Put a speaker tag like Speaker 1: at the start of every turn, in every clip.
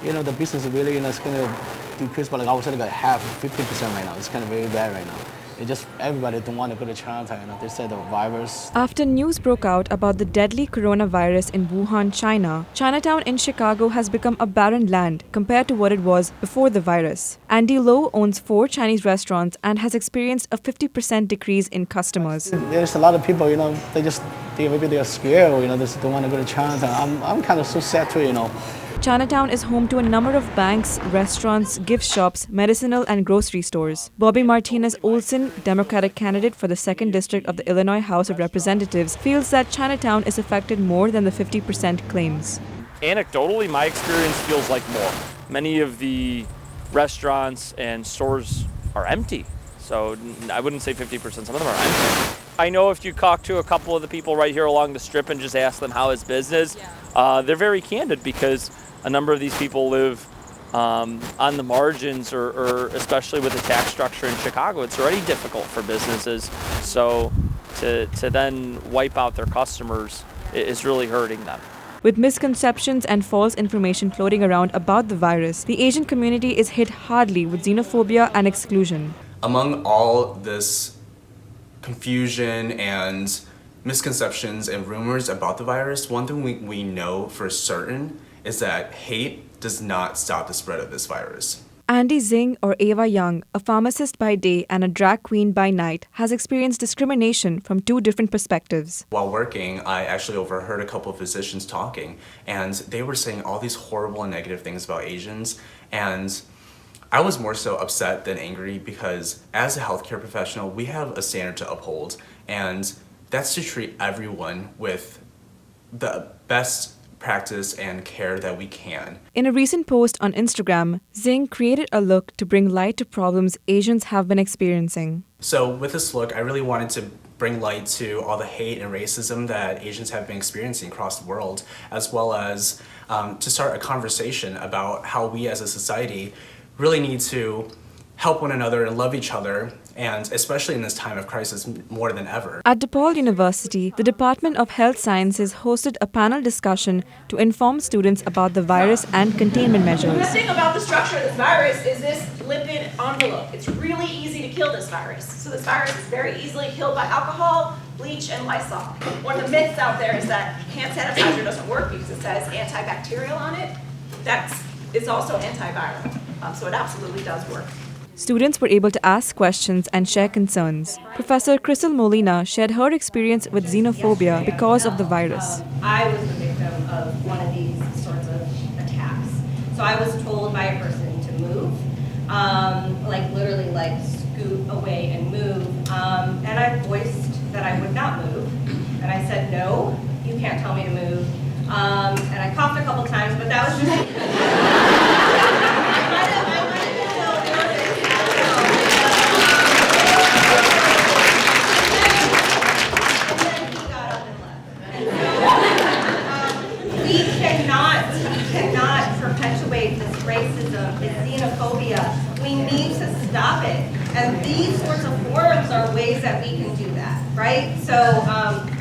Speaker 1: the business really, it's going to decrease by like I would say like half, 50% right now. It's kind of very bad right now. It just everybody don't want to go to Chinatown. They said the virus.
Speaker 2: After news broke out about the deadly coronavirus in Wuhan, China, Chinatown in Chicago has become a barren land compared to what it was before the virus. Andy Lowe owns 4 Chinese restaurants and has experienced a 50% decrease in customers.
Speaker 1: There's a lot of people, maybe they're scared, or, they just don't want to go to Chinatown. I'm kind of so sad too.
Speaker 2: Chinatown is home to a number of banks, restaurants, gift shops, medicinal and grocery stores. Bobby Martinez Olson, Democratic candidate for the 2nd District of the Illinois House of Representatives, feels that Chinatown is affected more than the 50% claims.
Speaker 3: Anecdotally, my experience feels like more. Many of the restaurants and stores are empty. So I wouldn't say 50%, some of them are empty. I know if you talk to a couple of the people right here along the strip and just ask them how is business, they're very candid because a number of these people live on the margins or especially with the tax structure in Chicago, it's already difficult for businesses. So to then wipe out their customers is really hurting them.
Speaker 2: With misconceptions and false information floating around about the virus, the Asian community is hit hardly with xenophobia and exclusion.
Speaker 4: Among all this confusion and misconceptions and rumors about the virus, one thing we know for certain is that hate does not stop the spread of this virus.
Speaker 2: Andy Zing, or Ava Young, a pharmacist by day and a drag queen by night, has experienced discrimination from 2 different perspectives.
Speaker 4: While working, I actually overheard a couple of physicians talking, and they were saying all these horrible and negative things about Asians, and I was more so upset than angry because as a healthcare professional, we have a standard to uphold, and that's to treat everyone with the best practice and care that we can.
Speaker 2: In a recent post on Instagram, Zing created a look to bring light to problems Asians have been experiencing.
Speaker 4: So with this look, I really wanted to bring light to all the hate and racism that Asians have been experiencing across the world, as well as to start a conversation about how we as a society really need to help one another and love each other, and especially in this time of crisis more than ever.
Speaker 2: At DePaul University, the Department of Health Sciences hosted a panel discussion to inform students about the virus and containment measures.
Speaker 5: The thing about the structure of this virus is this lipid envelope. It's really easy to kill this virus. So this virus is very easily killed by alcohol, bleach, and Lysol. One of the myths out there is that hand sanitizer doesn't work because it says antibacterial on it. It's also antiviral. So it absolutely does work.
Speaker 2: Students were able to ask questions and share concerns. Professor Crystal Molina shared her experience with xenophobia because of the virus.
Speaker 6: I was the victim of one of these sorts of attacks. So I was told by a person to move, literally scoot away and move. And I voiced that I would not move. And I said, no, you can't tell me to move. And I coughed a couple times, but that was just... We cannot perpetuate this racism, this xenophobia. We need to stop it. And these sorts of forums are ways that we can do that, right? So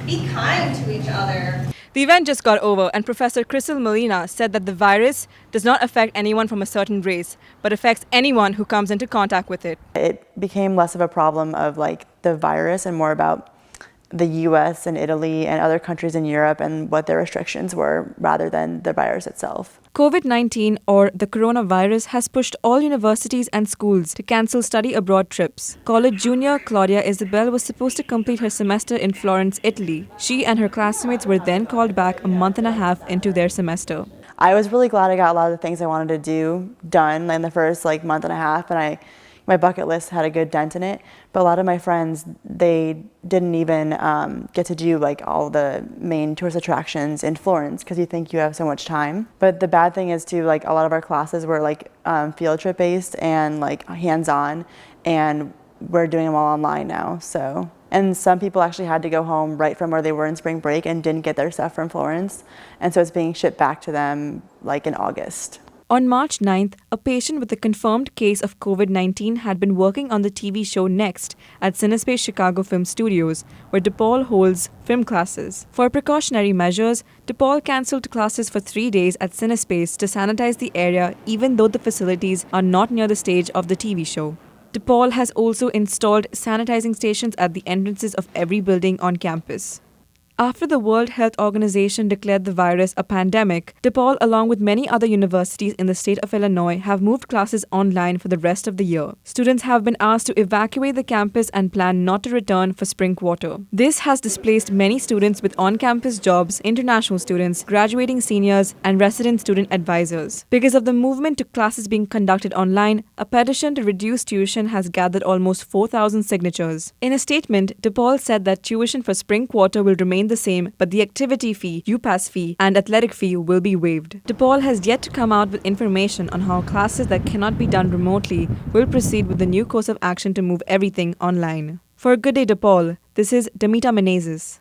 Speaker 6: be kind to each other.
Speaker 2: The event just got over, and Professor Crystal Molina said that the virus does not affect anyone from a certain race, but affects anyone who comes into contact with it.
Speaker 7: It became less of a problem of the virus and more about the US and Italy and other countries in Europe and what their restrictions were rather than the virus itself.
Speaker 2: COVID-19, or the coronavirus, has pushed all universities and schools to cancel study abroad trips. College junior Claudia Isabel was supposed to complete her semester in Florence, Italy. She and her classmates were then called back a month and a half into their semester.
Speaker 7: I was really glad I got a lot of the things I wanted to do done in the first month and a half, and my bucket list had a good dent in it. But a lot of my friends, they didn't even get to do all the main tourist attractions in Florence because you think you have so much time. But the bad thing is too, a lot of our classes were field trip based and hands-on, and we're doing them all online now. So, and some people actually had to go home right from where they were in spring break and didn't get their stuff from Florence, and so it's being shipped back to them in August.
Speaker 2: On March 9th, a patient with a confirmed case of COVID-19 had been working on the TV show Next at Cinespace Chicago Film Studios, where DePaul holds film classes. For precautionary measures, DePaul cancelled classes for 3 days at Cinespace to sanitize the area, even though the facilities are not near the stage of the TV show. DePaul has also installed sanitizing stations at the entrances of every building on campus. After the World Health Organization declared the virus a pandemic, DePaul, along with many other universities in the state of Illinois, have moved classes online for the rest of the year. Students have been asked to evacuate the campus and plan not to return for spring quarter. This has displaced many students with on-campus jobs, international students, graduating seniors, and resident student advisors. Because of the movement to classes being conducted online, a petition to reduce tuition has gathered almost 4,000 signatures. In a statement, DePaul said that tuition for spring quarter will remain the same, but the activity fee, UPass fee, and athletic fee will be waived. DePaul has yet to come out with information on how classes that cannot be done remotely will proceed with the new course of action to move everything online. For Good Day DePaul, this is Damita Menezes.